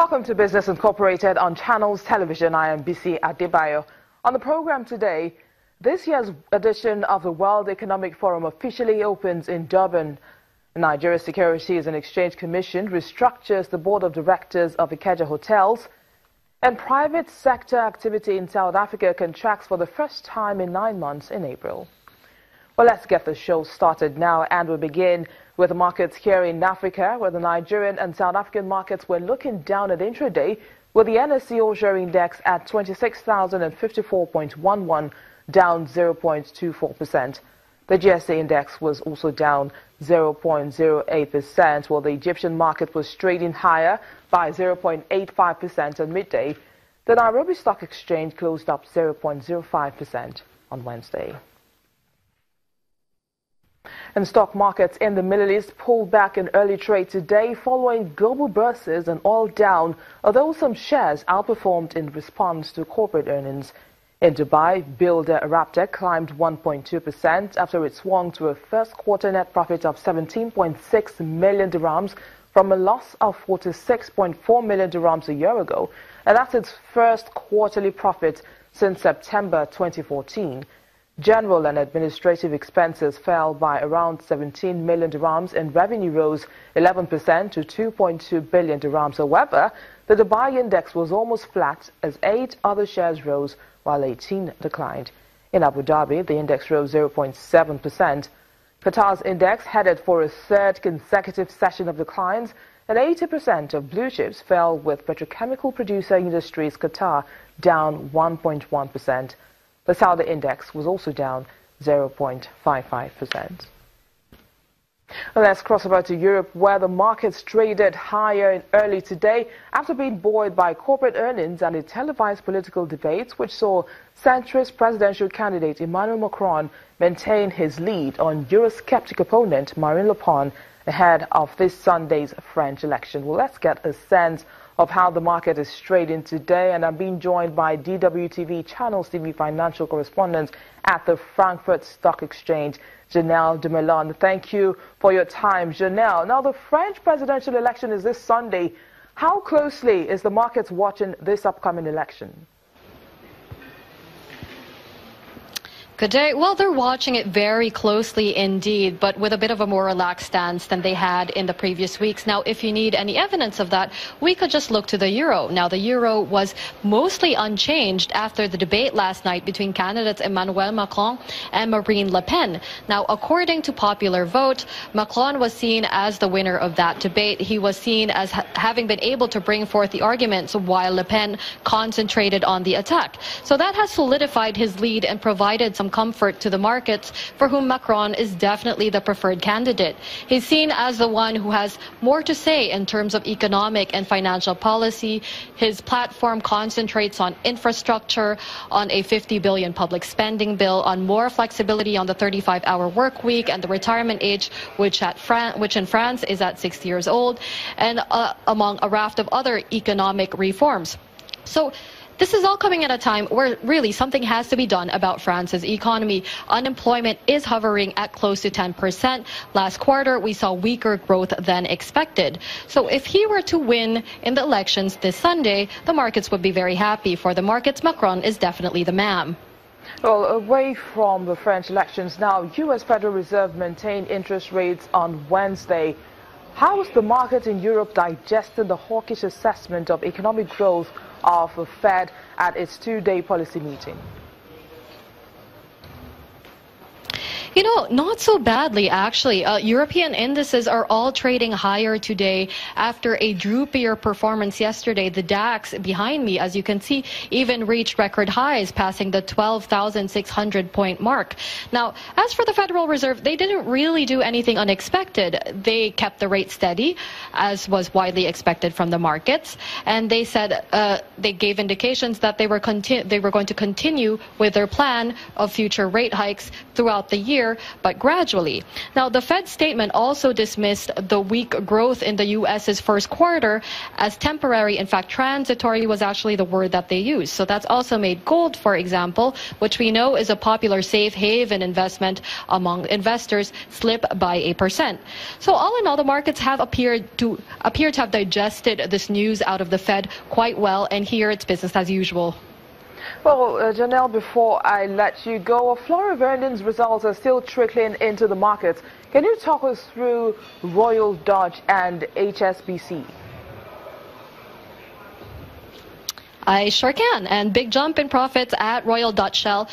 Welcome to Business Incorporated on Channels Television. I am Bisi Adebayo. On the program today, this year's edition of the World Economic Forum officially opens in Durban. The Nigeria Securities and Exchange Commission restructures the board of directors of Ikeja Hotels, and private sector activity in South Africa contracts for the first time in 9 months in April. Well, let's get the show started now, and we'll begin with the markets here in Africa, where the Nigerian and South African markets were looking down at intraday, with the NSE All-Share Index at 26,054.11, down 0.24%. The GSA Index was also down 0.08%, while the Egyptian market was trading higher by 0.85% at midday. The Nairobi Stock Exchange closed up 0.05% on Wednesday. And stock markets in the Middle East pulled back in early trade today following global bourses and oil down, although some shares outperformed in response to corporate earnings. In Dubai, builder Arabtech climbed 1.2% after it swung to a first quarter net profit of 17.6 million dirhams from a loss of 46.4 million dirhams a year ago, and that's its first quarterly profit since September 2014. General and administrative expenses fell by around 17 million dirhams and revenue rose 11% to 2.2 billion dirhams. However, the Dubai index was almost flat as 8 other shares rose while 18 declined. In Abu Dhabi, the index rose 0.7%. Qatar's index headed for a third consecutive session of declines, and 80% of blue chips fell, with petrochemical producer Industries Qatar down 1.1%. The Saudi index was also down 0.55%. Let's cross over to Europe, where the markets traded higher early today after being buoyed by corporate earnings and a televised political debate, which saw centrist presidential candidate Emmanuel Macron maintain his lead on Eurosceptic opponent Marine Le Pen ahead of this Sunday's French election. Well, let's get a sense of how the market is trading today, and I'm being joined by DWTV Channels TV financial correspondent at the Frankfurt Stock Exchange, Janelle Dumoulin. Thank you for your time, Janelle. Now, the French presidential election is this Sunday. How closely is the market watching this upcoming election? Good day. Well, they're watching it very closely indeed, but with a bit of a more relaxed stance than they had in the previous weeks. Now, if you need any evidence of that, we could just look to the euro. Now, the euro was mostly unchanged after the debate last night between candidates Emmanuel Macron and Marine Le Pen. Now, according to popular vote, Macron was seen as the winner of that debate. He was seen as having been able to bring forth the arguments while Le Pen concentrated on the attack. So that has solidified his lead and provided some comfort to the markets, for whom Macron is definitely the preferred candidate. He's seen as the one who has more to say in terms of economic and financial policy. His platform concentrates on infrastructure, on a 50 billion public spending bill, on more flexibility on the 35-hour work week and the retirement age, which in France is at 60 years old, and among a raft of other economic reforms. So this is all coming at a time where really something has to be done about France's economy. Unemployment is hovering at close to 10%. Last quarter, we saw weaker growth than expected. So if he were to win in the elections this Sunday, the markets would be very happy. For the markets, Macron is definitely the man. Well, away from the French elections now, U.S. Federal Reserve maintained interest rates on Wednesday. How is the market in Europe digesting the hawkish assessment of economic growth of the Fed at its two-day policy meeting? You know, not so badly, actually. European indices are all trading higher today after a droopier performance yesterday. The DAX behind me, as you can see, even reached record highs, passing the 12,600 point mark. Now, as for the Federal Reserve, they didn't really do anything unexpected. They kept the rate steady, as was widely expected from the markets. And they said they gave indications that they were going to continue with their plan of future rate hikes throughout the year, year, but gradually. Now, the Fed statement also dismissed the weak growth in the U.S.'s first quarter as temporary. In fact, transitory was actually the word that they used. So that's also made gold, for example, which we know is a popular safe haven investment among investors, slip by 8%. So all in all, the markets have appear to have digested this news out of the Fed quite well, and here it's business as usual. Well, Janelle, before I let you go, a flurry of earnings results are still trickling into the markets. Can you talk us through Royal Dutch and HSBC? I sure can. And big jump in profits at Royal Dutch Shell,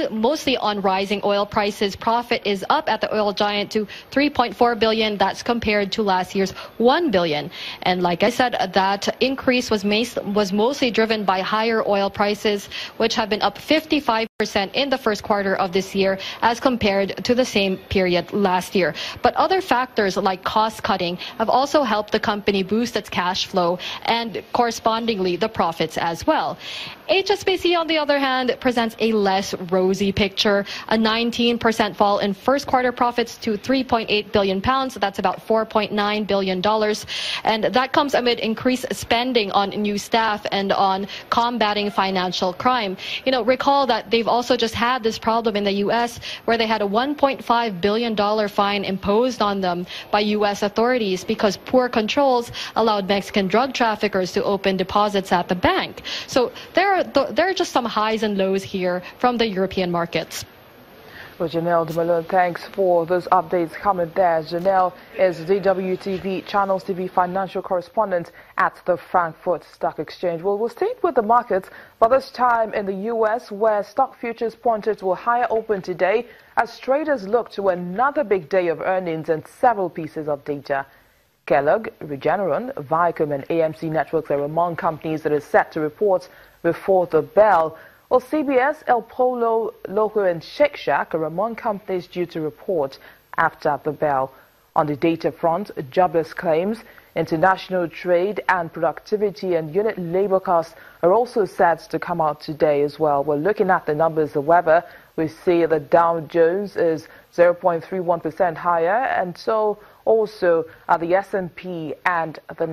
mostly on rising oil prices. Profit is up at the oil giant to $3.4 billion. That's compared to last year's $1 billion. And like I said, that increase was mostly driven by higher oil prices, which have been up 55% in the first quarter of this year as compared to the same period last year. But other factors like cost cutting have also helped the company boost its cash flow and correspondingly the profits as well. HSBC, on the other hand, presents a less rosy picture. A 19% fall in first quarter profits to £3.8 billion. That's about $4.9 billion. And that comes amid increased spending on new staff and on combating financial crime. You know, recall that they've also just had this problem in the U.S. where they had a $1.5 billion fine imposed on them by U.S. authorities because poor controls allowed Mexican drug traffickers to open deposits at the bank. So there are just some highs and lows here from the European markets. Well, Janelle de Malone, thanks for those updates coming there. Janelle is DWTV Channels TV financial correspondent at the Frankfurt Stock Exchange. Well, we'll stay with the markets, but this time in the U.S., where stock futures pointed to a higher open today as traders look to another big day of earnings and several pieces of data. Kellogg, Regeneron, Viacom and AMC Networks are among companies that are set to report before the bell. Well, CBS, El Pollo Loco and Shake Shack are among companies due to report after the bell. On the data front, jobless claims, international trade and productivity and unit labor costs are also set to come out today as well. We're looking at the numbers, however, we see the Dow Jones is 0.31% higher, and so also the S&P and the